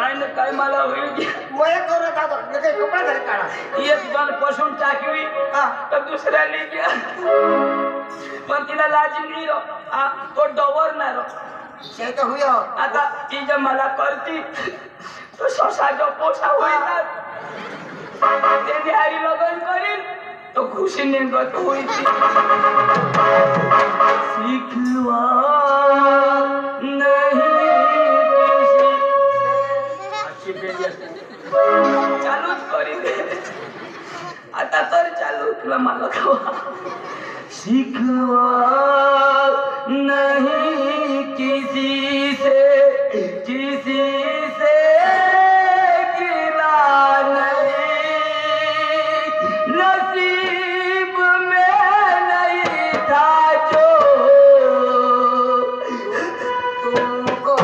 काय ना काय मला होईल की वय करत आता काही कपडा घरी काढा एक जण पसून टाकवी तर दुसऱ्याने घ्या पण तिला लाजी नाही रो तो डवरणार ते तर होय आता ती जे मला करती तो ससा जो पोसा होईना त्याने आई लगन करीन तो खुशी निघत होईल शिकवा नाही चालूच करीन आता तर चालू तुला मला खावा शिकवा नहीं किसी से गिला नहीं नसीब में नहीं था जो तुमको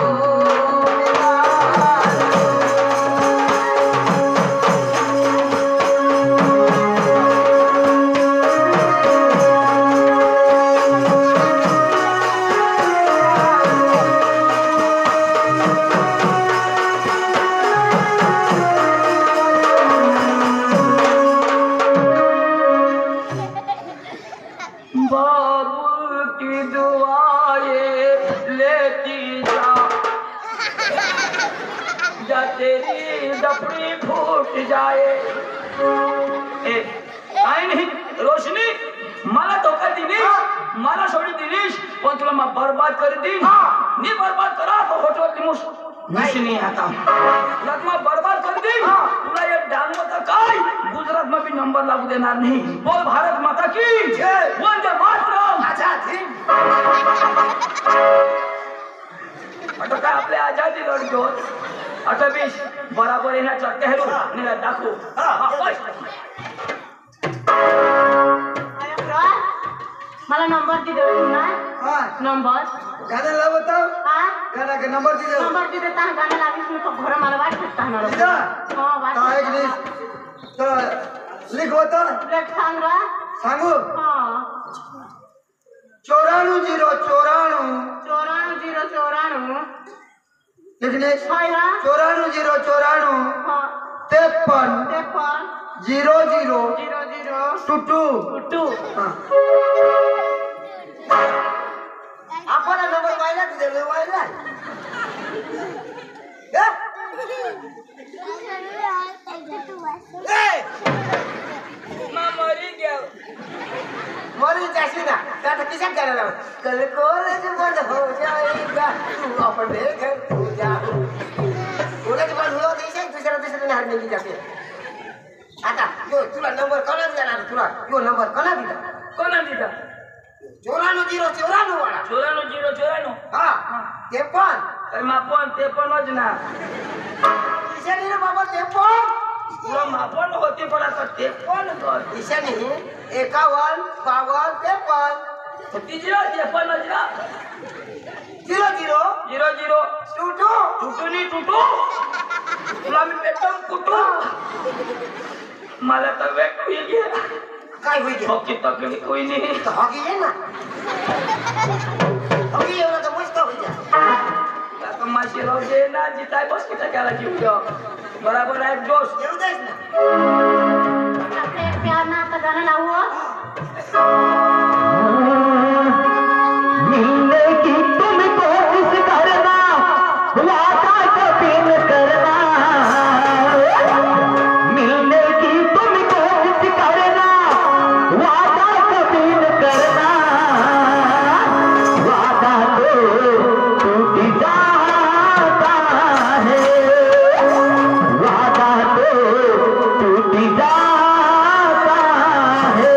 बाबुल की दुआएं लेती जा तेरी डपड़ी फूट जाए काय नाही रोशनी मला धोका दिलीस मला सोडी दिलीस पण तुला मग बर्बाद कर दी मी बर्बाद करा तो होटल लिमूस नहीं आता लग्न बर्बाद कर दी तुला ये डांग मत काय गुजरात में भी नंबर लागू देणार नहीं बोल भारत माता की जय वंदे मातरम आजाद हिंद आता काय आपले आजादी लढतो आता बीस बराबर येण्याचा टेहरू निघा दाखवू मला नंबर दे दो ना नंबर गाना लावता हां गाना के नंबर दे नंबर दे देता गाना लाविस में तो घर मला वाट करता ना हां वाट एक लिस्ट तो लिख होता लेट सांग रा सांगू हां 94 लिखने 94 हां 53 00 22 हां आपण नंबर वायला दिले वायला मरी गया मरी जासी ना आता किसान करायला कल कॉलेज बंद हो जाएगा तू अपन घर जा कॉलेज बंद हो देशे दुसऱ्या हार निघी जाते आता यो तुला नंबर कोणा दिला ना तुला यो नंबर कोणा दिला कोणा दिला 94 वाला 94 हां ते पण मापन ते पण ना ईशानी रे बाबा ते पण तुला मापन होते पण आता ते पण ईशानी 51 52 ते पण तिजरा ते पण ना 00 22 टुटुनी टुटू तुला मी पेटम कुटू मला तर वेट होई गया काय होई गया ओके तकलीफ कोई नहीं तो होगी है ना होगी ये तो मस्त हो गया आता माशी राव दे ना जिताय बस किती केला जीव बराबर आहे जोश येऊ देस ना आपले प्यार ना आता गाणं लावू मिलने की तुमको इस करना वादा कभी न करना मिलने की तुमको इस करना वादा कभी न करना वादा तो टूट जाता है वादा तो टूट जाता है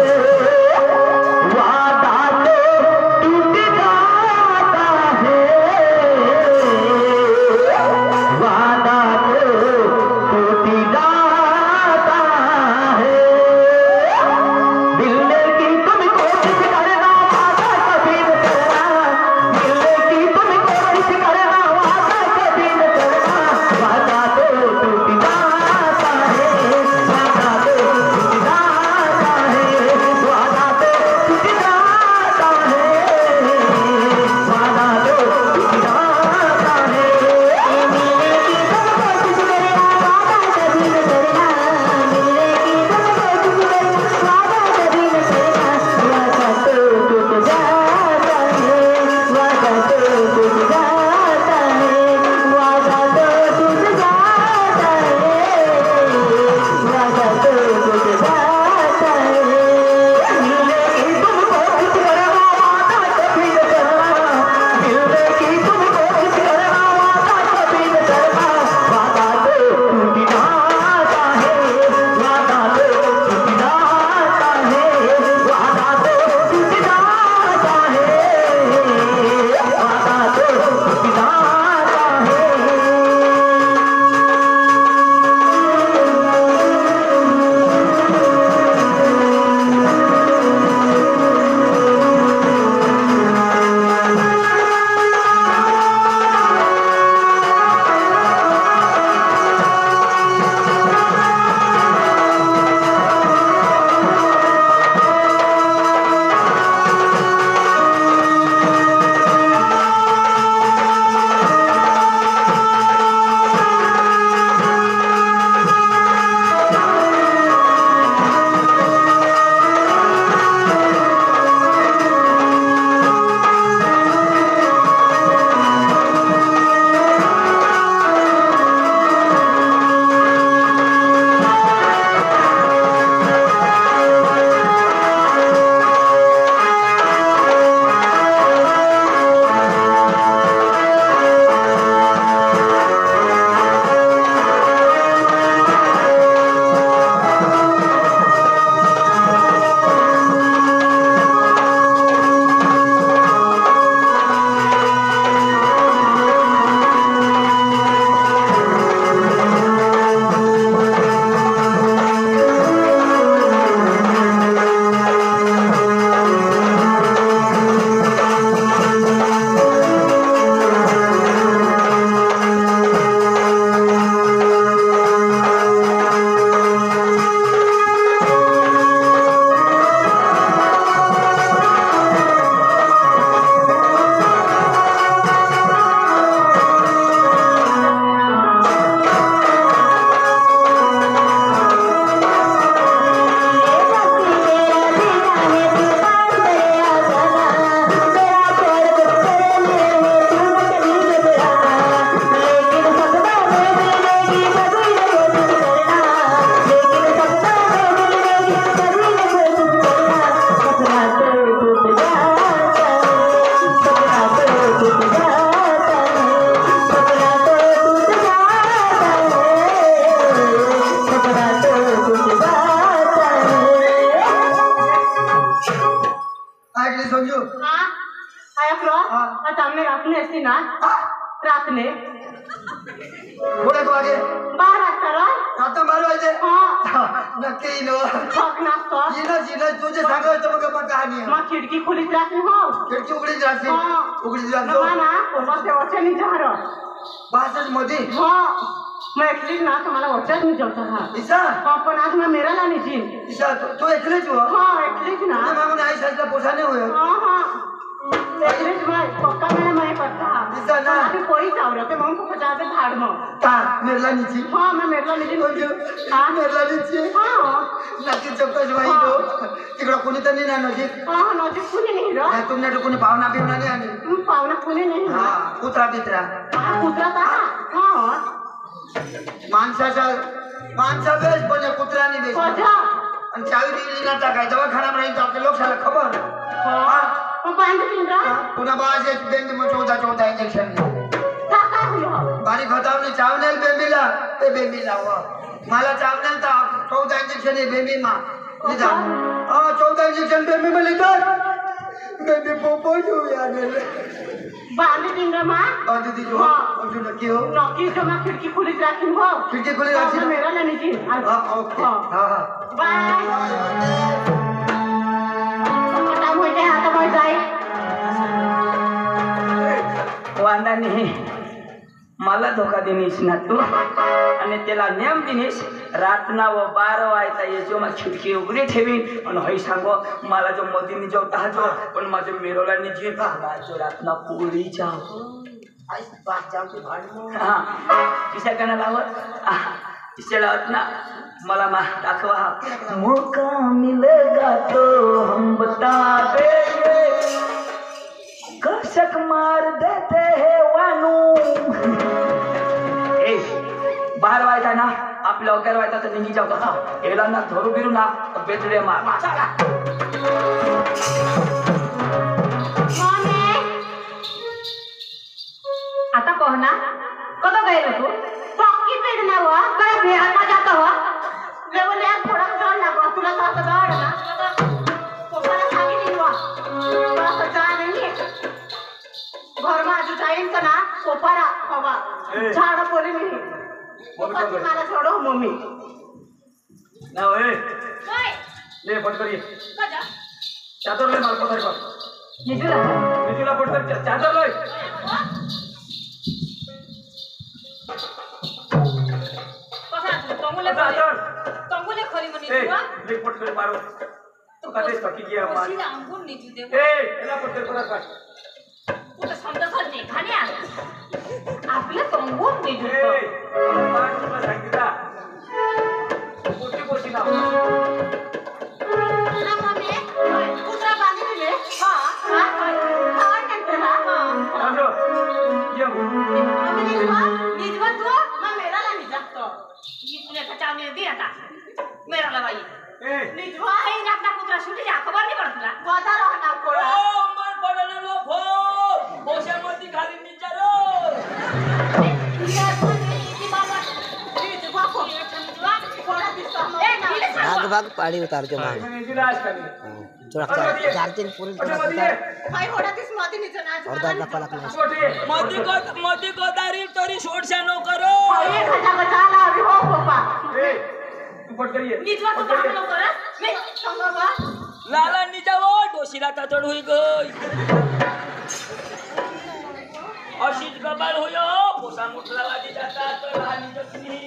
ना रातने पुढे वागे 12 वाजता रा आता 12 वाजले हा नक्की येईन मग नाचतो येणं तुझे सांगायचं मग मग कहाणी आहे. मग खिडकी खुलीच राहते हो खिडकी उघडीच राहते हा. उघडीच राहतो ना वरच्या वरच्यानी झाड बासच मध्ये हो मग एकलीच ना तुम्हाला वरच्याच मी जेवता हा ईशा हो पण आज मैं मेरा लाने जी ईशा तू एकलेच हो हो एकलीच ना मागून आई साईडला पोसाने होय हाँ हाँ एकलीच मैं पक्का मैं पत्ता ईशा ना अभी कोई जाऊ रहे थे मग को जाते झाड मग ता मेरला नीची हाँ मैं मेरा लाने जी हाँ मेरला नीची हाँ नक्की चौकस वाई तो तिकडं कोणी तर नाही ना नजीक हाँ नजीक कुणी नाही रा तुमच्या कोणी पाहुणा बिवणा नाही आणि पाहुणा कुणी नाही हा कुत्रा बित्रा कुत्रा का हाँ माणसा बेस पण कुत्र्याने बेस कोजा आणि चावी दिली ना टाकाय दवाखाना राहील तर आपल्या लोकांना खबर हाँ पांच दिन रा पुन्हा बाळाचे बेंबी मग 14 इंजेक्शन काका हुआ बारीक होतावने चावनेल बेंबीला ते बेंबीला हो मला चावनेल तर 14 इंजेक्शन आहे बेंबी मा निदान 14 इंजेक्शन बेंबी मा लिहितात बेंबी पोपो घेऊ याने बांध दिन रा माँ बांध दी जो अजून नक्की हो नक्की जो मैं खिड़की खुली रखी हो खिड़की खुली रखी हो मेरा लेने जी हाँ ओके हाँ हाँ बाय टाइम हो गया आता मैं जाए वांदा नाही मला धोका देनीस ना तू आणि त्याला नेम दिनीस रातना व 12 वाजता येजो मग खिडकी उघडी ठेवीन आणि हई सांगो मला जो मोदीनी जेवता हाजो पण माझ्या मेरोला निजी जो रातना पोळी जाव आई बात जाऊची भांडण हा किसा गाणं लावत किसा लावत ना मला मा दाखवा मौका मिलेगा तो हम बता देंगे कसक मार देते हैं वानू 12 वाजता ना आपल्या 11 वाजता तर निघी जाऊ हा एला ना धरू बिरू ना बेतडे मार आता पोहना कदो गए तू पक्की पेड़ ना हुआ कर बिहार में जाता हुआ लेवल यार थोड़ा जोर लगा तुला साथ दौड़ ना पोपला सांगी नहीं हुआ बस जा नहीं घर में आज जाइन तो ना पोपरा हवा झाड़ बोले नहीं पोपा तुम्हारा छोड़ो मम्मी ना ओए ले पटकर ये कजा चादर ले मार पकड़ कर निजुला पटकर चादर ले तंगुले खरी मनी जुआ ले पटकर मारो तो कदेस पकी गया मार सीधा अंगुर निजु दे एला पटकर पकड़ कर तू तो समजा कर दे खाली आ आपले तंगुर निजु मार तुला सांगितला पोटी ना ना मम्मी कुत्रा बांधी दिले हां हां हां नंतर हां आजो ये निजवा तू मैं मेरा ला नहीं जातो ये तुले खचावने दे आता मेरा लवाई निजवा हे रातना कुत्रा सुटी जा खबर नहीं पड़ तुला गोदा रहना कोड़ा मर पडले लो भो बोशामध्ये खाली निचारो ये कोणी ती बाबा निजवा कोणी निजवा कोड़ा दिसतो ए नीले भाग भाग पाड़ी उतार के मार निजिलास करी थोड़ा चार दिन पूरी तरह उतार भाई होड़ा दिस माती नीचे नाच और दादा पलक नहीं मोदी को दारी तोरी सोडशा नो करो ये खजा बचा ला अभी हो पापा ए तू पट करिए निजवा तो काम नो कर मैं संगवा लाला निजावो डोशीला तातड होई गई अशीच गबाळ होयो पोसा मुठला वादी जाता तर लहानी जखनी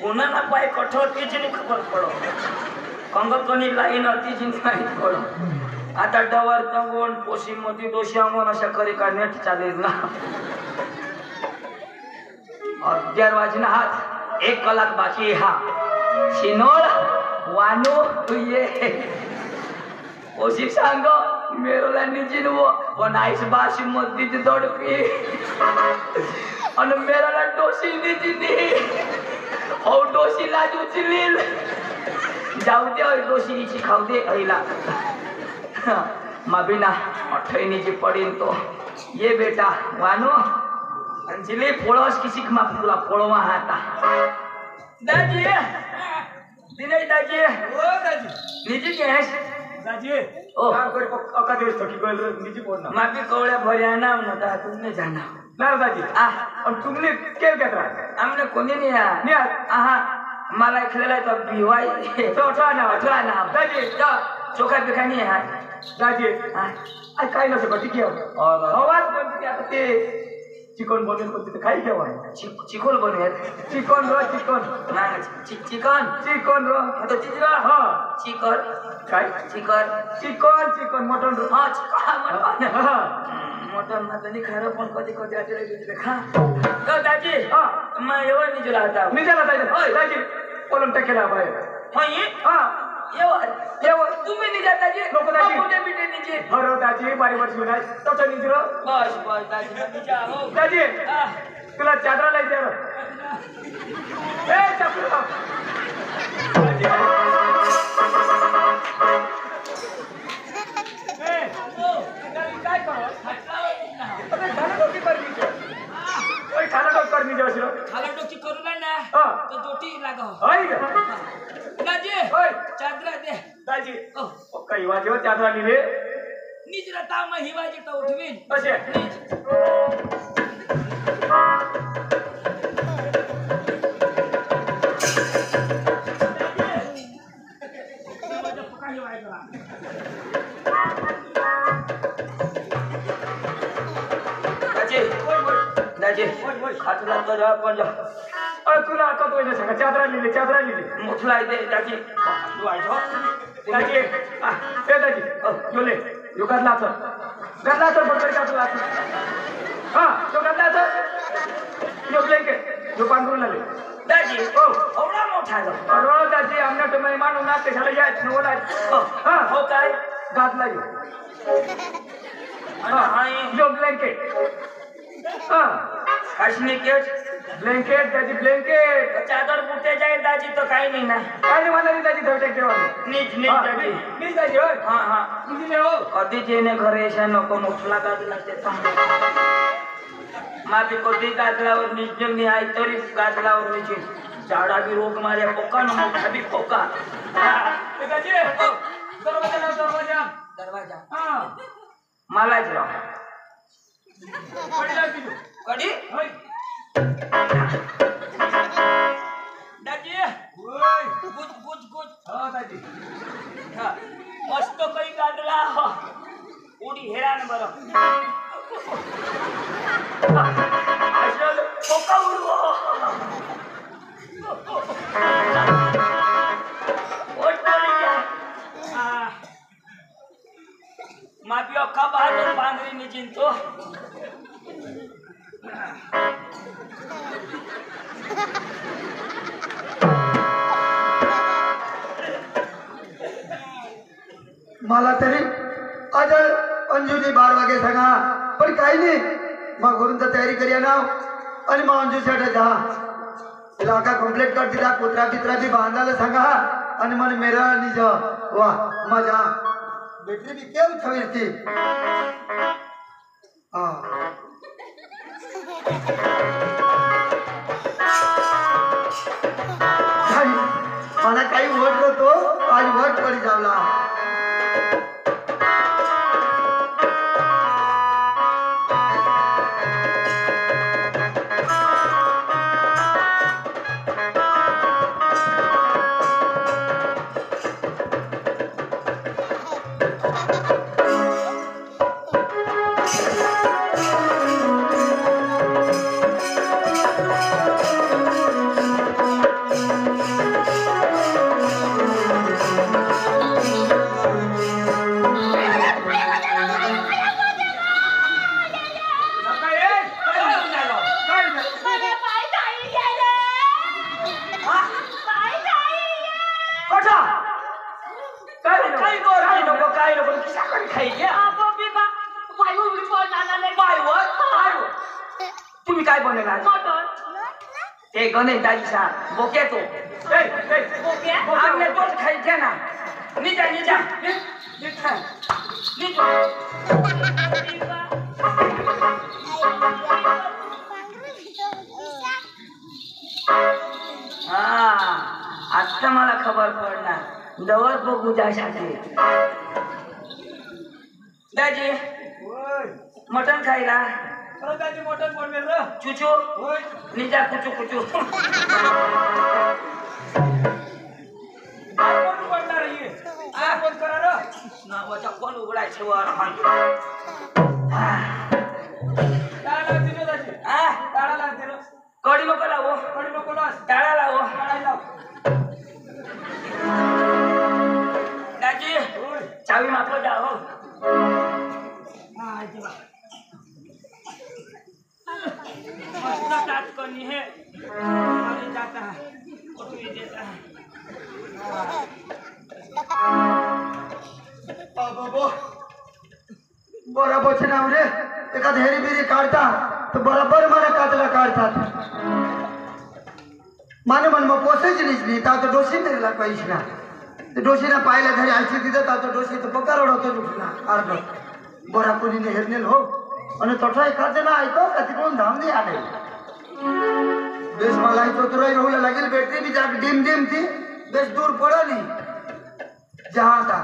कोणाला पाय कठोर तीच नाही खबर पडो कंग कोणी लाईन तीच नाही पडो आता डवर तंगोण पोशी मध्ये दोषी अंगोण अशा करी का नेट चालेल ना 11 वाजन हात 1 कलाक बाकी हा शिनोळ वानू तू ये पोशी सांग मेरोला निजिनवो पण आईस बाशी मध्ये दडपी आणि मेराला डोशी निजिनी हो डोशी लाज उचलील जाऊ दे डोशी खाऊ दे आईला माबिना ठईनीची पडीन तो ये बेटा वानो अंजली पोळस किसी मा तुला पोळवा हाता दाजी दिनै दाजी ओ दाजी निजी केस दाजी ओ काम करे अका दिवस थकी गयो निजी पोडना माबी कवळ्या भर्या ना नता तुमने जाना ना दाजी आ और तुमने केव घेतला आमने कोणी नाही आ नि आहा मला खेळला तो भिवाई तो अठरा ना दाजी चोखा बिखा नाही हा दाजी हा आई काय नसो कटी के और आवाज कोणती आता ते चिकन बनवेल कोणती ते खाई केव्हा चिकोल बनवेल चिकन रो चिकन नाही चिकन चिकन रो आता चिकन हा चिकन काय चिकन चिकन चिकन मटन रो हा चिकन हा मटन ना तनी खरं पण कधी कधी आजले तुझे खा का दाजी हा मग येऊन निजला आता निघाला दाजी दाजी कोलम टाकेला बाहेर होई हा येऊन तुम्ही निजा दाजी नको दाजी. मोठे बिटे निजे हरो दाजी बारी वर्ष नाही तसं निजरो बस बस दाजी निजा हो दाजी हा तुला चादरा लायचे ए चपला काय करो खाना डॉक्टर निजे असलो खाला डोकी करू ना हा तो दोटी लागा हाय दाजी होय चादरा दे दाजी काही वाजेव चादरा लिहिले निजरा ताम हिवाजी तो उठवीन असे दाजी खाटला तो जा पण जा तुला आता तो येणं सांगा चादरा लिहिले मुठला दे दाजी तू आजो दाजी ए दाजी योले यो गदला तर बडबड काटला हा यो गदला तर यो ब्लँकेट यो पांढरून आले दाजी हो एवढा मोठा जो अरे दाजी आमना तो मेहमान होना ते झाले याच नवला हा हो काय गादला यो हा यो ब्लँकेट हा काशनी केट ब्लँकेट दाजी ब्लँकेट चादर बुटे जाए दाजी तो काही नाही ना काय मला दाजी धवटे ठेवा नीट नीट दाजी नीट दाजी होय हा हा तुझी हो कधी जेने घरे अशा नको मुठला गाजला ते माफी कधी गाजलावर निजल नाही आहे तरी गाजलावर निजे झाडा बी रोग मारे पोका न मोठा बी पोका दाजी दरवाजा दरवाजा हा मलाच राव पडला की कधी होय दाजी होय गुज गुज गुज हा दाजी हा मस्त काही गाजला उडी हेरान बरं असं पोका उडवो माफी अख्खा बहादूर बांधरी निजिन तो मला तरी आज अंजूची 12 वागे सांगा पण काही नाही मग घरून तर तयारी करूया ना आणि मग अंजूसाठी जा इलाका कंप्लीट कर दिला कुत्रा बित्रा बी बांधायला सांगा आणि मन मेरा निज वा मजा बेटरी बी केव ठेवती हा मला काही वट होतो आज वट पडी जावला तुम्ही काय बनवला ते गणेश दाजी सा बोके तो बोके आपने तो खाई थे ना निजा निजा हा आता मला खबर पडणार दवर बघू त्यासाठी दाजी मटण खायला दाजी मटण बनवेल र चुचू निजा कुचू कुचू पडणार कोण करा र नावाचा कोण उघडायचे वर टाळा लागते दाजी टाळा लागते र कडी नको लावो कडी नको लास टाळा लावो टाळा लाव दाजी चावी मागो जा हो मस्त टाट कोणी हे आणि जाता कुठे देता बरोबर नाव रे एखाद हेरी बिरी काढता तर बरोबर मला कातला काढतात माने मन मग पोसायची नाही तर डोशी निघला पैसे ना ते डोशीना पाहिला घरी आयची तिथं तर डोशी तर पकार होतो दुखला अर्ध बरा कोणी हेरनेल हो आणि तठा एखादं ना ऐको का तिकडून धाम नाही आले बेस मला इथं तुला राहूला लागेल बॅटरी बी जा डिम डिम थी बेस दूर पडली जहां था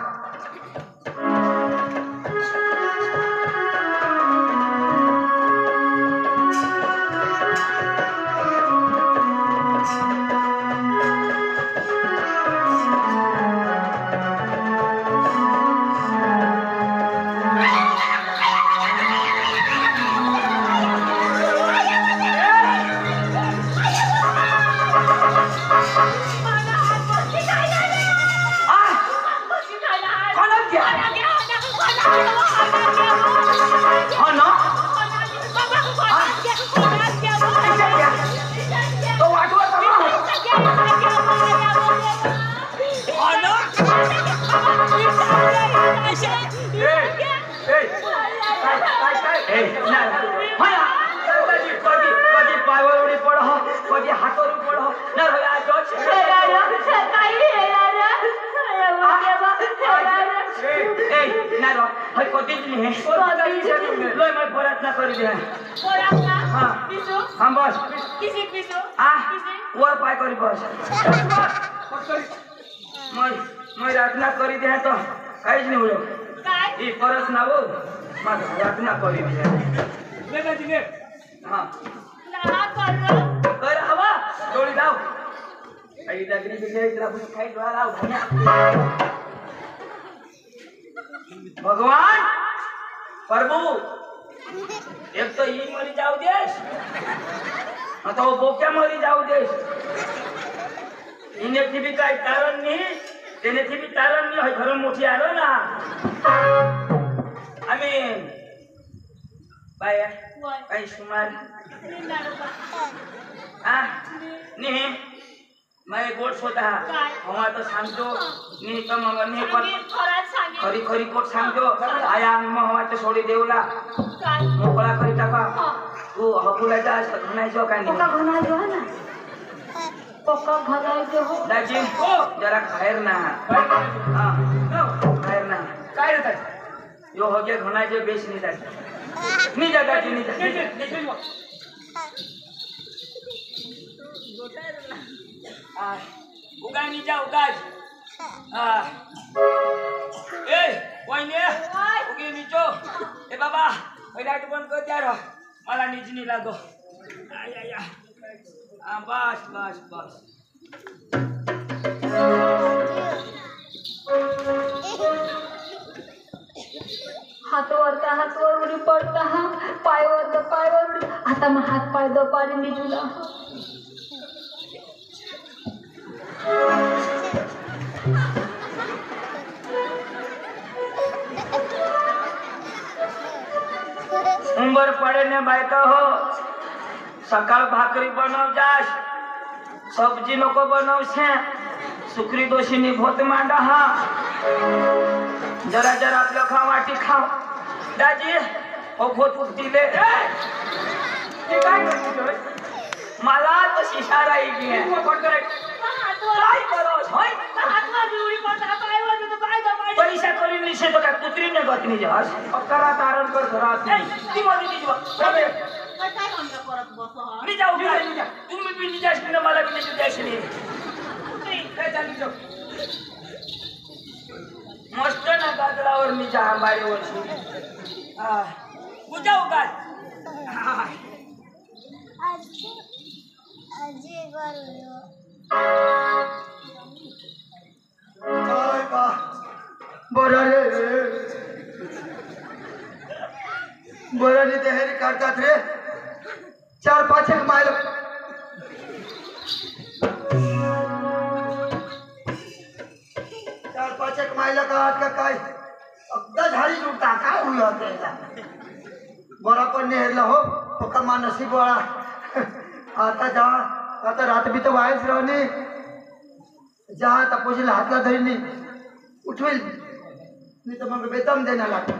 वर पाय करी बस मैं रातना करी दे तो काहीच नाही उडो ही परत ना हो माझा रातना करी दे हा कर हवा डोळी जाऊ काही दगडी बिगडी तुला काही डोळा लाव भगवान प्रभु एक तो ही मरी जाऊ देश आता वो बोक्या मरी जाऊ देश इने थी भी काही कारण नाही तेने थी भी कारण नाही घर मोठी आलो ना आम्ही बाय काही सुमार नाही मैं गोट सोता हवा तो सांगतो नी तो मग नी पण खरी खरी गोट सांगतो आया मग हवा तो सोडी देवला मोकळा करी टाका तू हकुलाचा घनायचो काय नाही पक्का घनायचो है ना पक्का घनायचो हो दाजी जरा बाहेर ना हां बाहेर ना काय रे यो हो गया घनायचो बेस नाही दाजी नी जा दाजी नी जा उगाय नी जा उगाय ए वहिनी उगे नीचो ए बाबा लाईट बंद कर द्या रो मला नीच नाही लागो आय बस बस बस हातवर उडी पडता हा पायवर उडी आता मग हात पाय दपारी निजूला उंबर पड़े ने बायका हो सकाळ भाकरी बनव जास सब्जी नको बनव छे सुकरी दोषीनी भोत मांडा हा जरा जरा आपलं खा वाटी खाव दाजी ओ भोत उठतीले ते काय करते मला तशी इशारा येईल काय करो होय पैसा करी निशे तो काय कुत्री नाही गतनी जहाज करा तारण कर घरात ती मध्ये ती अबे, काय म्हणता परत बस मी जाऊ का तुम्ही बी निजाश ना मला बी निजाश नाही काय चालली जाऊ मस्त ना गाजरावर निजा आंबाडीवर उद्या उगाच काय बा बरं रे बरं नी ते हेरी काढतात रे 4-5 एक माइल 4-5 एक माइल का आठ का काय अगदा झाडी जुटा काय हुआ त्याचा बरा पण नेहरला हो पक्का मा नसीब वाला आता जा आता रात भी तो वायच राहनी जा आता पोजीला हातला धरणी उठवेल नाही तर मग बेदम देणार लागतो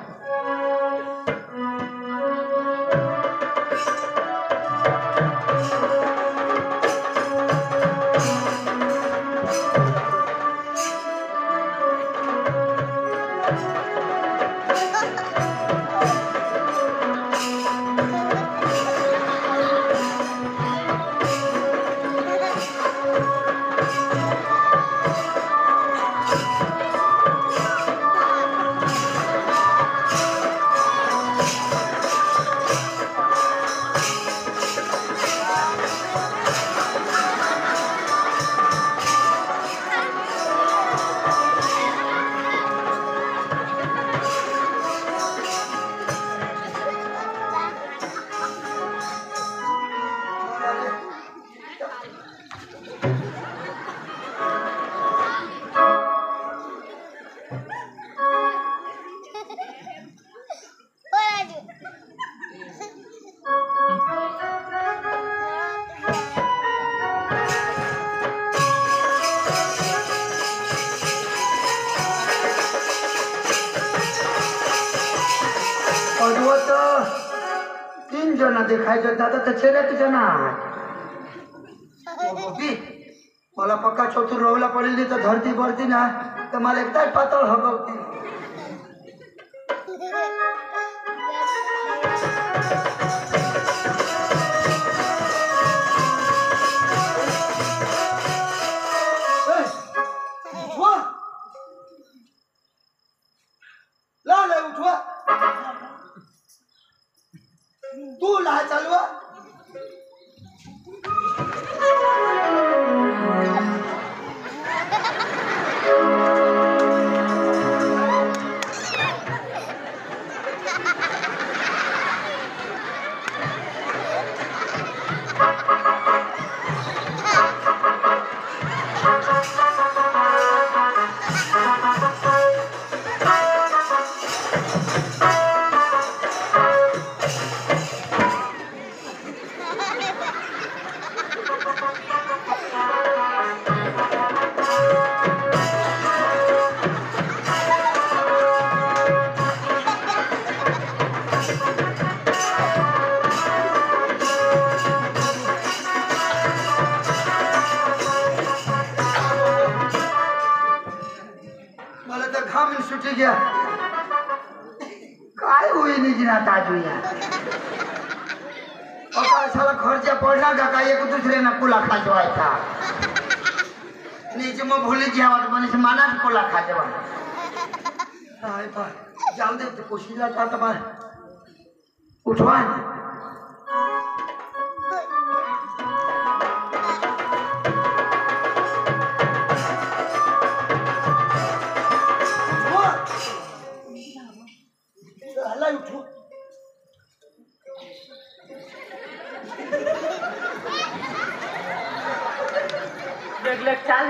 देखायचं दादा तर चेहऱ्यात जना मला पक्का चतुर रोवला पडेल तर धरती भरती ना तर मला एकदाच पातळ हगवती उठवा तू ला चालवा सुटी गया काय हुई नहीं जिना ताजुया और साला खर्चा पड़ना का एक दूसरे ना कुला खा जवाई था नीचे में भूल गया और मने से माना कुला खा जवाई हाय बा जाओ दे तो कोशिला था तब उठवा देख ले चाल